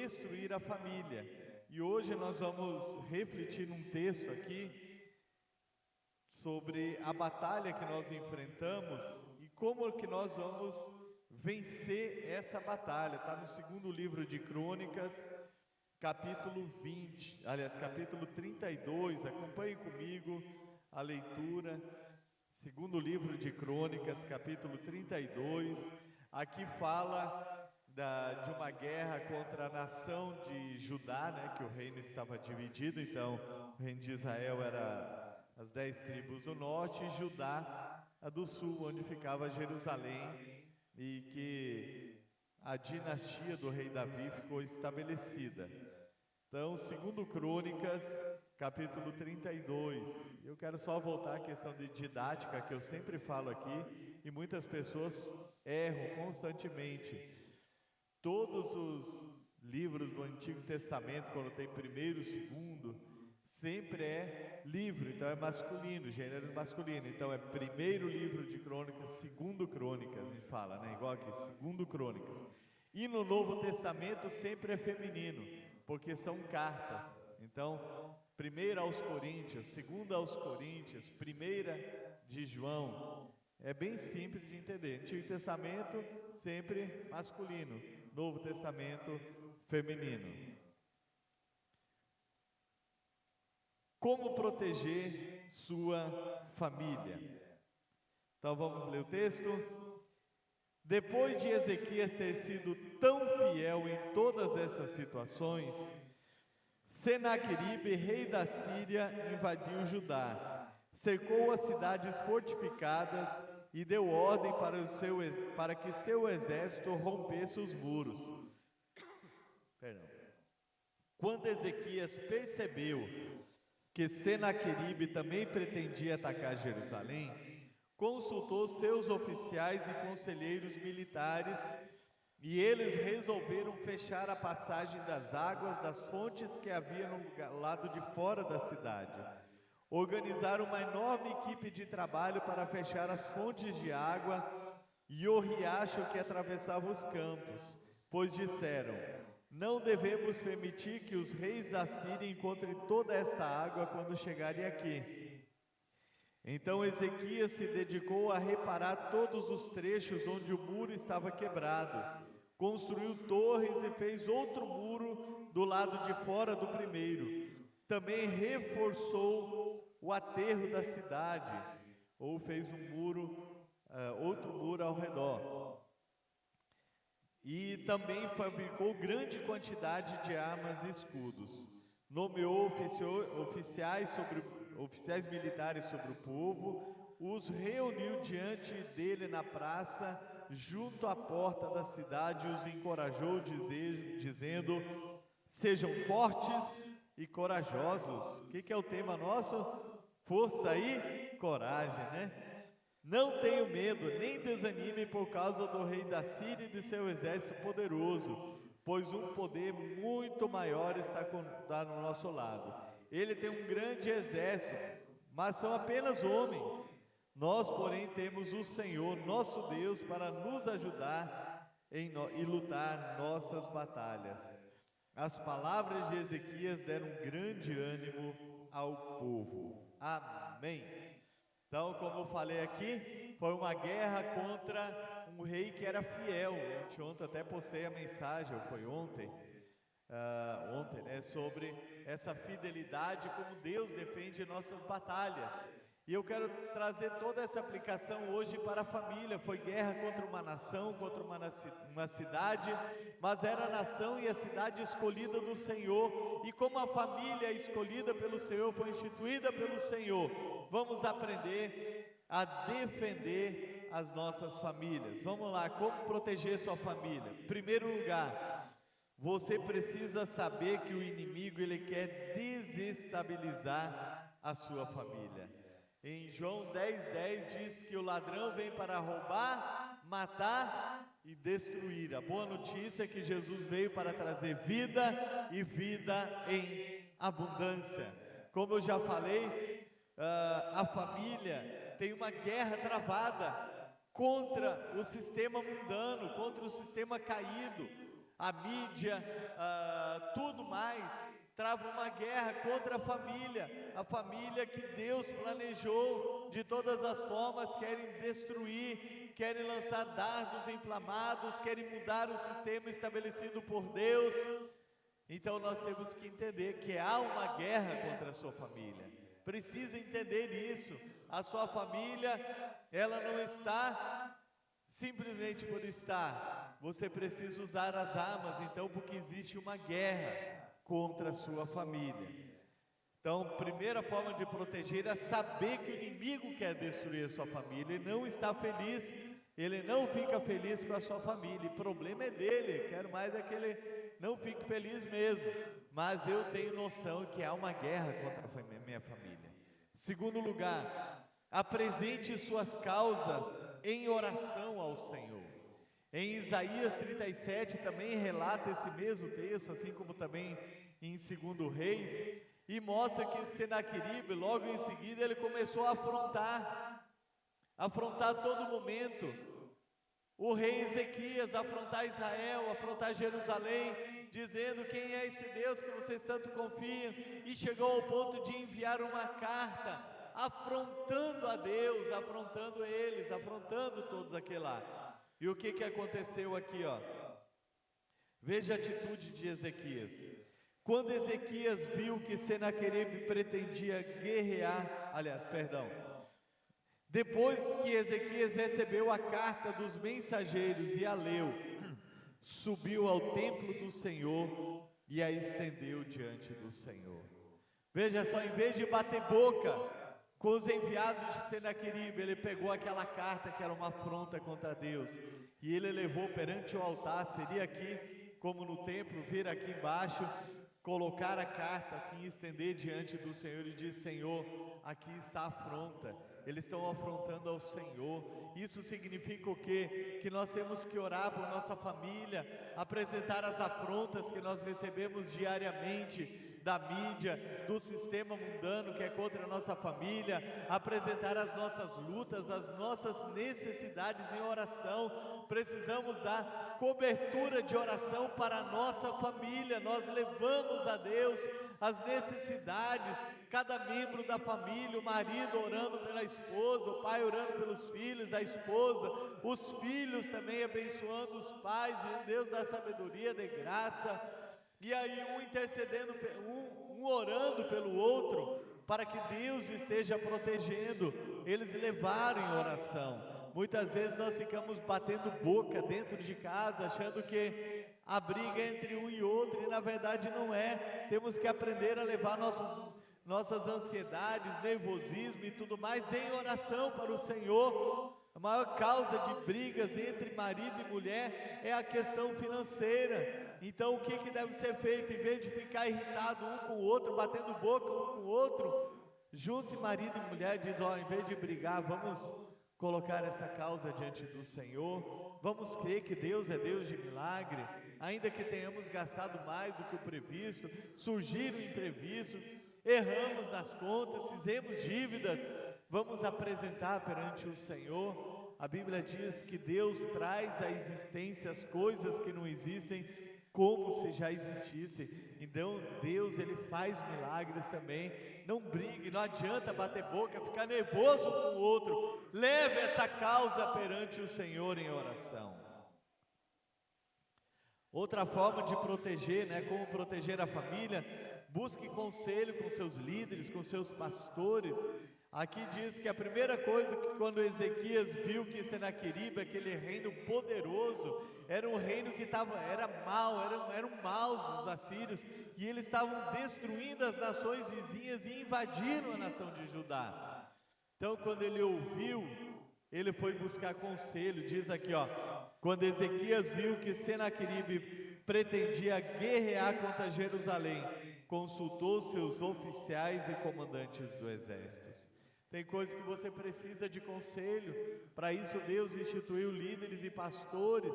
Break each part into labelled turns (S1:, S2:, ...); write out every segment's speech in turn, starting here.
S1: destruir a família. E hoje nós vamos refletir num texto aqui sobre a batalha que nós enfrentamos e como que nós vamos vencer essa batalha. Está no segundo livro de Crônicas, capítulo 20, aliás, capítulo 32, acompanhe comigo a leitura, segundo livro de Crônicas, capítulo 32, aqui fala de uma guerra contra a nação de Judá, né, que o reino estava dividido, então o reino de Israel era as 10 tribos do norte e Judá, a do sul, onde ficava Jerusalém, e que a dinastia do rei Davi ficou estabelecida. Então, segundo Crônicas, capítulo 32, eu quero só voltar à questão de didática, que eu sempre falo aqui, e muitas pessoas erram constantemente. Todos os livros do Antigo Testamento, quando tem primeiro, segundo, sempre é livro, então é masculino, gênero masculino. Então é primeiro livro de Crônicas, segundo Crônicas, a gente fala, né? Igual aqui, segundo Crônicas. E no Novo Testamento sempre é feminino, porque são cartas. Então, primeira aos Coríntios, segunda aos Coríntios, primeira de João. É bem simples de entender. Antigo Testamento sempre masculino, Novo Testamento feminino. Como proteger sua família? Então vamos ler o texto. Depois de Ezequias ter sido tão fiel em todas essas situações, Senaqueribe, rei da Síria, invadiu Judá, cercou as cidades fortificadas e deu ordem para que seu exército rompesse os muros. Quando Ezequias percebeu que Senaqueribe também pretendia atacar Jerusalém, consultou seus oficiais e conselheiros militares e eles resolveram fechar a passagem das águas das fontes que havia no lado de fora da cidade. Organizaram uma enorme equipe de trabalho para fechar as fontes de água e o riacho que atravessava os campos, pois disseram: não devemos permitir que os reis da Síria encontrem toda esta água quando chegarem aqui. Então Ezequias se dedicou a reparar todos os trechos onde o muro estava quebrado. Construiu torres e fez outro muro do lado de fora do primeiro. Também reforçou o aterro da cidade, ou fez um muro, outro muro ao redor. E também fabricou grande quantidade de armas e escudos. Nomeou oficiais militares sobre o povo, os reuniu diante dele na praça, junto à porta da cidade, e os encorajou, dizendo: sejam fortes e corajosos. O que é o tema nosso? Força e coragem, né? Não tenho medo, nem desanime por causa do rei da Síria e de seu exército poderoso, pois um poder muito maior está no nosso lado. Ele tem um grande exército, mas são apenas homens. Nós, porém, temos o Senhor, nosso Deus, para nos ajudar e lutar nossas batalhas. As palavras de Ezequias deram um grande ânimo ao povo. Amém. Então, como eu falei aqui, foi uma guerra contra um rei que era fiel. Ontem até postei a mensagem, ou foi ontem, né, sobre essa fidelidade, como Deus defende nossas batalhas. E eu quero trazer toda essa aplicação hoje para a família. Foi guerra contra uma nação, contra uma cidade, mas era a nação e a cidade escolhida do Senhor. E como a família escolhida pelo Senhor, foi instituída pelo Senhor, vamos aprender a defender as nossas famílias. Vamos lá, como proteger sua família? Em primeiro lugar, você precisa saber que o inimigo ele quer desestabilizar a sua família. Em João 10:10 diz que o ladrão vem para roubar, matar e destruir. A boa notícia é que Jesus veio para trazer vida e vida em abundância. Como eu já falei, a família tem uma guerra travada contra o sistema mundano, contra o sistema caído. a mídia, tudo mais, trava uma guerra contra a família que Deus planejou de todas as formas, querem destruir, querem lançar dardos inflamados, querem mudar o sistema estabelecido por Deus. Então nós temos que entender que há uma guerra contra a sua família, precisa entender isso. A sua família, ela não está simplesmente por estar, você precisa usar as armas, então, porque existe uma guerra contra a sua família. Então, primeira forma de proteger é saber que o inimigo quer destruir a sua família, ele não está feliz, ele não fica feliz com a sua família, o problema é dele, quero mais é que ele não fique feliz mesmo, mas eu tenho noção que há uma guerra contra a minha família. Segundo lugar, apresente suas causas em oração ao Senhor. Em Isaías 37 também relata esse mesmo texto, assim como também em 2 Reis, e mostra que Senaqueribe, logo em seguida, ele começou a afrontar todo momento o rei Ezequias, afrontar Israel, afrontar Jerusalém, dizendo: quem é esse Deus que vocês tanto confiam? E chegou ao ponto de enviar uma carta, afrontando a Deus, afrontando eles, afrontando todos aquele lá. E o que aconteceu aqui, ó? Veja a atitude de Ezequias. Quando Ezequias viu que Senaqueribe pretendia guerrear, depois que Ezequias recebeu a carta dos mensageiros e a leu, subiu ao templo do Senhor e a estendeu diante do Senhor. Veja só, em vez de bater boca com os enviados de Senaqueribe, ele pegou aquela carta que era uma afronta contra Deus e ele levou perante o altar. Seria aqui, como no templo, vir aqui embaixo, colocar a carta assim, estender diante do Senhor e dizer: Senhor, aqui está a afronta. Eles estão afrontando ao Senhor. Isso significa o quê? Que nós temos que orar por nossa família, apresentar as afrontas que nós recebemos diariamente da mídia, do sistema mundano que é contra a nossa família, apresentar as nossas lutas, as nossas necessidades em oração. Precisamos dar cobertura de oração para a nossa família. Nós levamos a Deus as necessidades, cada membro da família, o marido orando pela esposa, o pai orando pelos filhos, a esposa, os filhos também abençoando os pais. Deus dá sabedoria, dê graça, e aí um intercedendo, um orando pelo outro, para que Deus esteja protegendo. Eles levaram em oração. Muitas vezes nós ficamos batendo boca dentro de casa, achando que a briga é entre um e outro, e na verdade não é. Temos que aprender a levar nossas ansiedades, nervosismo e tudo mais em oração para o Senhor. A maior causa de brigas entre marido e mulher é a questão financeira. Então o que deve ser feito? Em vez de ficar irritado um com o outro, batendo boca um com o outro, junte marido e mulher e diz: ó, em vez de brigar, vamos colocar essa causa diante do Senhor, vamos crer que Deus é Deus de milagre, ainda que tenhamos gastado mais do que o previsto, surgiram imprevistos, erramos nas contas, fizemos dívidas, vamos apresentar perante o Senhor. A Bíblia diz que Deus traz à existência as coisas que não existem como se já existissem. Então Deus, Ele faz milagres também. Não brigue, não adianta bater boca, ficar nervoso com o outro. Leve essa causa perante o Senhor em oração. Outra forma de proteger, como proteger a família: busque conselho com seus líderes, com seus pastores. Aqui diz que a primeira coisa que quando Ezequias viu que Senaqueribe, aquele reino poderoso, era um reino que era mau, eram maus os assírios, e eles estavam destruindo as nações vizinhas e invadiram a nação de Judá. Então quando ele ouviu, ele foi buscar conselho. Diz aqui, quando Ezequias viu que Senaqueribe pretendia guerrear contra Jerusalém, consultou seus oficiais e comandantes do exército. Tem coisas que você precisa de conselho. Para isso Deus instituiu líderes e pastores.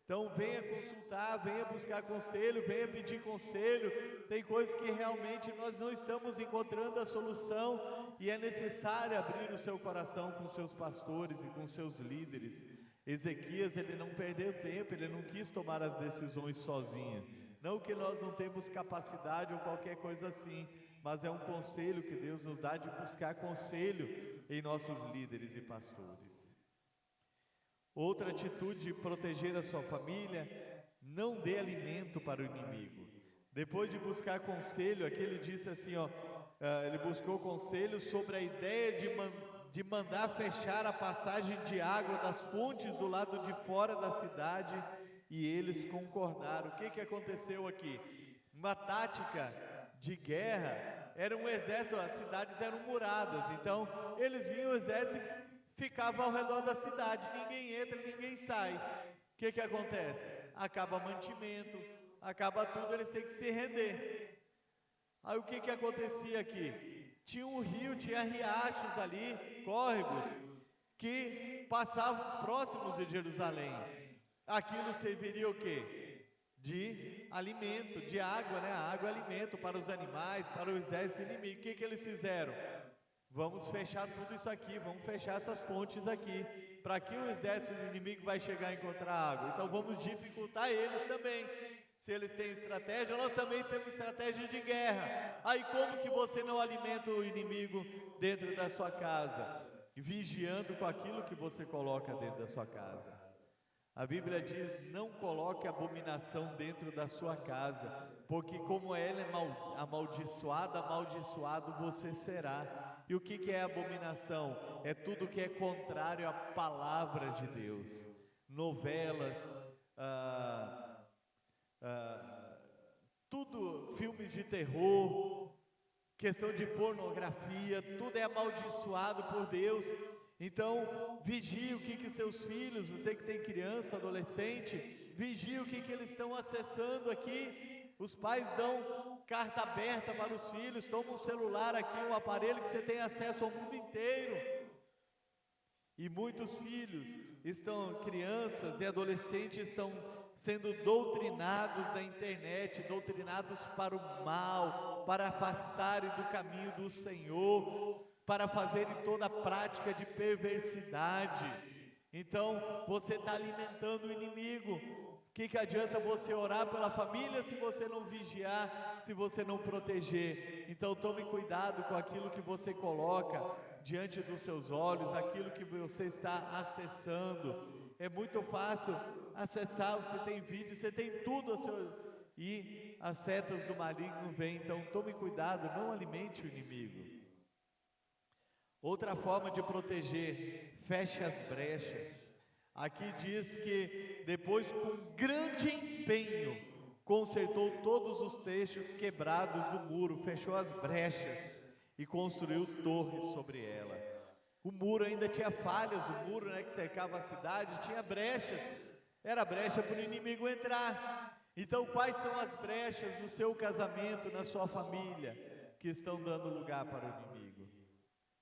S1: Então venha consultar, venha buscar conselho, venha pedir conselho. Tem coisas que realmente nós não estamos encontrando a solução, e é necessário abrir o seu coração com seus pastores e com seus líderes. Ezequias, ele não perdeu tempo, ele não quis tomar as decisões sozinho. Não que nós não temos capacidade ou qualquer coisa assim, mas é um conselho que Deus nos dá de buscar conselho em nossos líderes e pastores. Outra atitude de proteger a sua família: não dê alimento para o inimigo. Depois de buscar conselho, aqui ele disse assim, ele buscou conselho sobre a ideia de mandar fechar a passagem de água das fontes do lado de fora da cidade, e eles concordaram. O que aconteceu aqui? Uma tática de guerra, era um exército, as cidades eram muradas, então eles vinham o exército e ficavam ao redor da cidade, ninguém entra, ninguém sai. O que acontece? Acaba mantimento, acaba tudo, eles têm que se render. Aí o que acontecia aqui? Tinha um rio, tinha riachos ali, córregos, que passavam próximos de Jerusalém. Aquilo serviria o quê? De alimento, de água, né? A água é alimento para os animais, para o exército inimigo. O que eles fizeram? Vamos fechar tudo isso aqui, vamos fechar essas fontes aqui. Para que o exército inimigo vai chegar a encontrar água? Então vamos dificultar eles também. Se eles têm estratégia, nós também temos estratégia de guerra. Aí como que você não alimenta o inimigo dentro da sua casa? Vigiando com aquilo que você coloca dentro da sua casa. A Bíblia diz: não coloque abominação dentro da sua casa, porque como ela é amaldiçoada, amaldiçoado você será. E o que é abominação? É tudo que é contrário à palavra de Deus. Novelas, tudo, filmes de terror, questão de pornografia, tudo é amaldiçoado por Deus. Então, vigie o que seus filhos, você que tem criança, adolescente, vigie o que eles estão acessando aqui. Os pais dão carta aberta para os filhos, toma um celular aqui, um aparelho que você tem acesso ao mundo inteiro. E muitos filhos crianças e adolescentes estão sendo doutrinados na internet, doutrinados para o mal, para afastarem do caminho do Senhor, para fazerem toda a prática de perversidade. Então, você está alimentando o inimigo. O que adianta você orar pela família se você não vigiar, se você não proteger? Então tome cuidado com aquilo que você coloca diante dos seus olhos, aquilo que você está acessando. É muito fácil acessar, você tem vídeo, você tem tudo e as setas do maligno vêm. Então tome cuidado, não alimente o inimigo. Outra forma de proteger: feche as brechas. Aqui diz que depois, com grande empenho, consertou todos os trechos quebrados do muro, fechou as brechas e construiu torres sobre ela. O muro ainda tinha falhas, o muro, que cercava a cidade tinha brechas, era brecha para o inimigo entrar. Então quais são as brechas no seu casamento, na sua família, que estão dando lugar para o inimigo?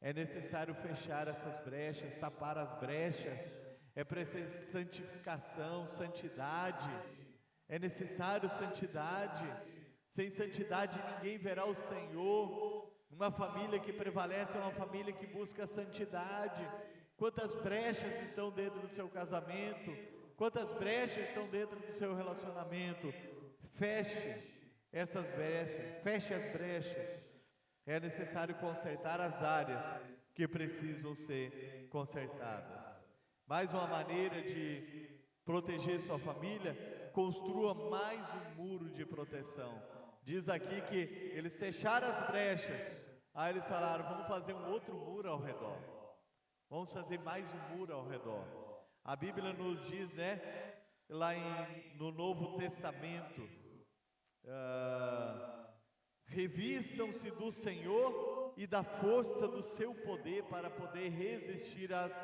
S1: É necessário fechar essas brechas, tapar as brechas. É preciso santificação, santidade. É necessário santidade. Sem santidade ninguém verá o Senhor. Uma família que prevalece é uma família que busca santidade. Quantas brechas estão dentro do seu casamento? Quantas brechas estão dentro do seu relacionamento? Feche essas brechas, feche as brechas. É necessário consertar as áreas que precisam ser consertadas. Mais uma maneira de proteger sua família: construa mais um muro de proteção. Diz aqui que eles fecharam as brechas, aí eles falaram: vamos fazer um outro muro ao redor. Vamos fazer mais um muro ao redor. A Bíblia nos diz, lá no Novo Testamento, revistam-se do Senhor e da força do seu poder para poder resistir às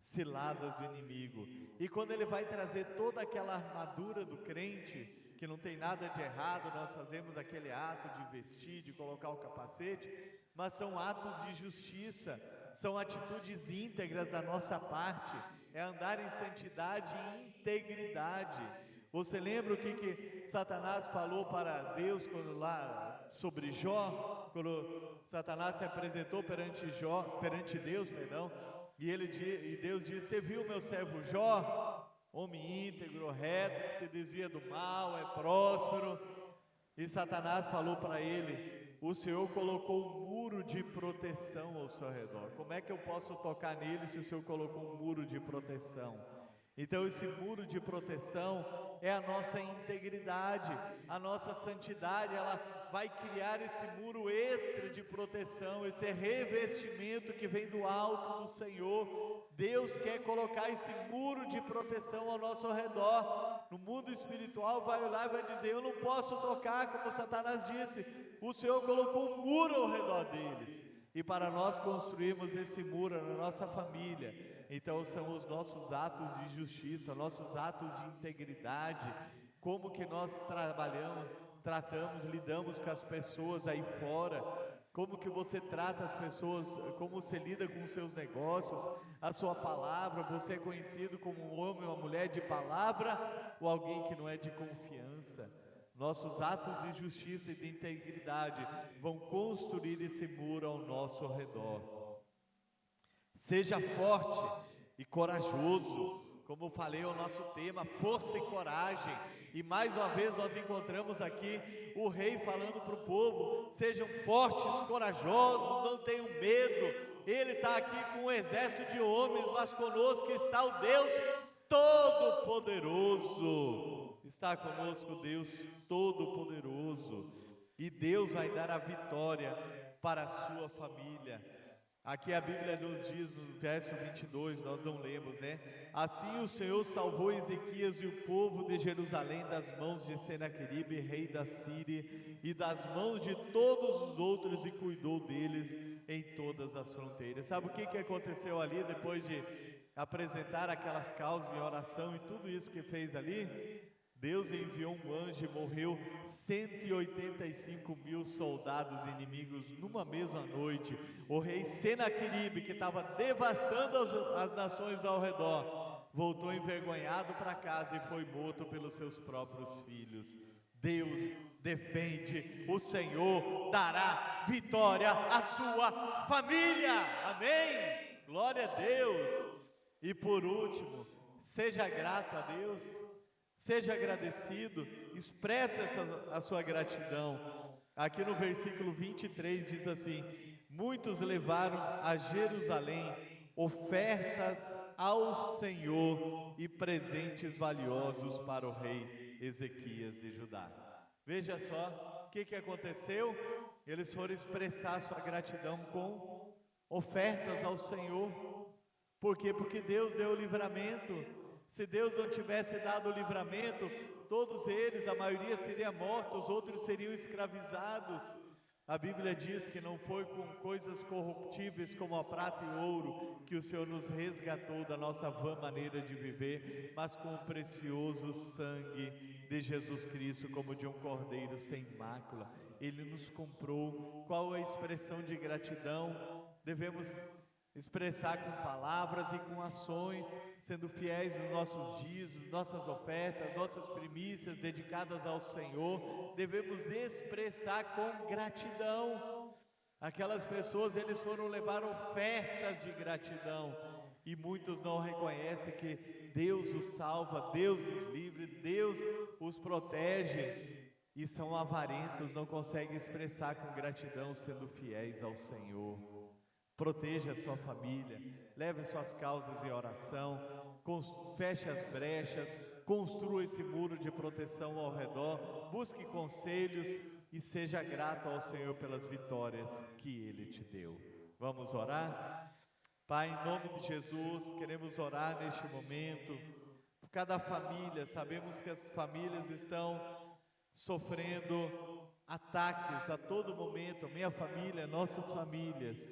S1: ciladas do inimigo. E quando ele vai trazer toda aquela armadura do crente, que não tem nada de errado, nós fazemos aquele ato de vestir, de colocar o capacete, mas são atos de justiça, são atitudes íntegras da nossa parte, é andar em santidade e integridade. Você lembra o que Satanás falou para Deus quando lá sobre Jó, quando Satanás se apresentou perante Deus, E Deus disse: você viu meu servo Jó, homem íntegro, reto, que se desvia do mal, é próspero. E Satanás falou para ele: o Senhor colocou um muro de proteção ao seu redor. Como é que eu posso tocar nele se o Senhor colocou um muro de proteção? Então esse muro de proteção é a nossa integridade, a nossa santidade. Ela vai criar esse muro extra de proteção, esse revestimento que vem do alto do Senhor. Deus quer colocar esse muro de proteção ao nosso redor. No mundo espiritual vai olhar e vai dizer: eu não posso tocar, como Satanás disse. O Senhor colocou um muro ao redor deles. E para nós construirmos esse muro na nossa família, então são os nossos atos de justiça, nossos atos de integridade, como que nós tratamos, lidamos com as pessoas aí fora, como que você trata as pessoas, como você lida com os seus negócios, a sua palavra. Você é conhecido como um homem ou uma mulher de palavra, ou alguém que não é de confiança? Nossos atos de justiça e de integridade vão construir esse muro ao nosso redor. Seja forte e corajoso. Como eu falei, é o nosso tema, força e coragem. E mais uma vez nós encontramos aqui o rei falando para o povo: sejam fortes, corajosos, não tenham medo. Ele está aqui com um exército de homens, mas conosco está o Deus Todo-Poderoso. Está conosco Deus Todo-Poderoso. E Deus vai dar a vitória para a sua família. Aqui a Bíblia nos diz no verso 22, nós não lemos, né? Assim o Senhor salvou Ezequias e o povo de Jerusalém das mãos de Senaqueribe, rei da Síria, e das mãos de todos os outros, e cuidou deles em todas as fronteiras. Sabe o que aconteceu ali depois de apresentar aquelas causas em oração e tudo isso que fez ali? Deus enviou um anjo e morreu 185 mil soldados inimigos numa mesma noite. O rei Senaqueribe, que estava devastando as nações ao redor, voltou envergonhado para casa e foi morto pelos seus próprios filhos. Deus defende, o Senhor dará vitória à sua família. Amém? Glória a Deus. E por último, seja grato a Deus. Seja agradecido, expresse a sua gratidão. Aqui no versículo 23 diz assim: muitos levaram a Jerusalém ofertas ao Senhor e presentes valiosos para o rei Ezequias de Judá. Veja só o que aconteceu. Eles foram expressar sua gratidão com ofertas ao Senhor. Por quê? Porque Deus deu o livramento. Se Deus não tivesse dado o livramento, todos eles, a maioria seria morta, os outros seriam escravizados. A Bíblia diz que não foi com coisas corruptíveis como a prata e ouro que o Senhor nos resgatou da nossa vã maneira de viver, mas com o precioso sangue de Jesus Cristo, como de um cordeiro sem mácula. Ele nos comprou. Qual é a expressão de gratidão? Devemos expressar com palavras e com ações, sendo fiéis nos nossos dízimos, nossas ofertas, nossas primícias dedicadas ao Senhor. Devemos expressar com gratidão. Aquelas pessoas, eles foram levar ofertas de gratidão, e muitos não reconhecem que Deus os salva, Deus os livra, Deus os protege, e são avarentos, não conseguem expressar com gratidão, sendo fiéis ao Senhor. Proteja a sua família, leve suas causas em oração, feche as brechas, construa esse muro de proteção ao redor, busque conselhos e seja grato ao Senhor pelas vitórias que Ele te deu. Vamos orar? Pai, em nome de Jesus, queremos orar neste momento por cada família. Sabemos que as famílias estão sofrendo ataques a todo momento, minha família, nossas famílias.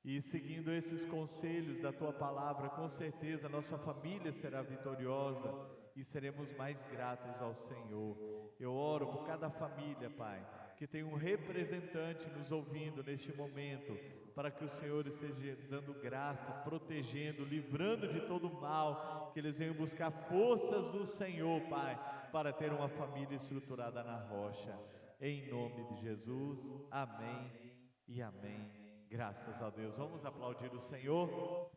S1: E seguindo esses conselhos da Tua Palavra, com certeza nossa família será vitoriosa e seremos mais gratos ao Senhor. Eu oro por cada família, Pai, que tem um representante nos ouvindo neste momento, para que o Senhor esteja dando graça, protegendo, livrando de todo mal, que eles venham buscar forças do Senhor, Pai, para ter uma família estruturada na rocha. Em nome de Jesus, amém e amém. Graças a Deus. Vamos aplaudir o Senhor.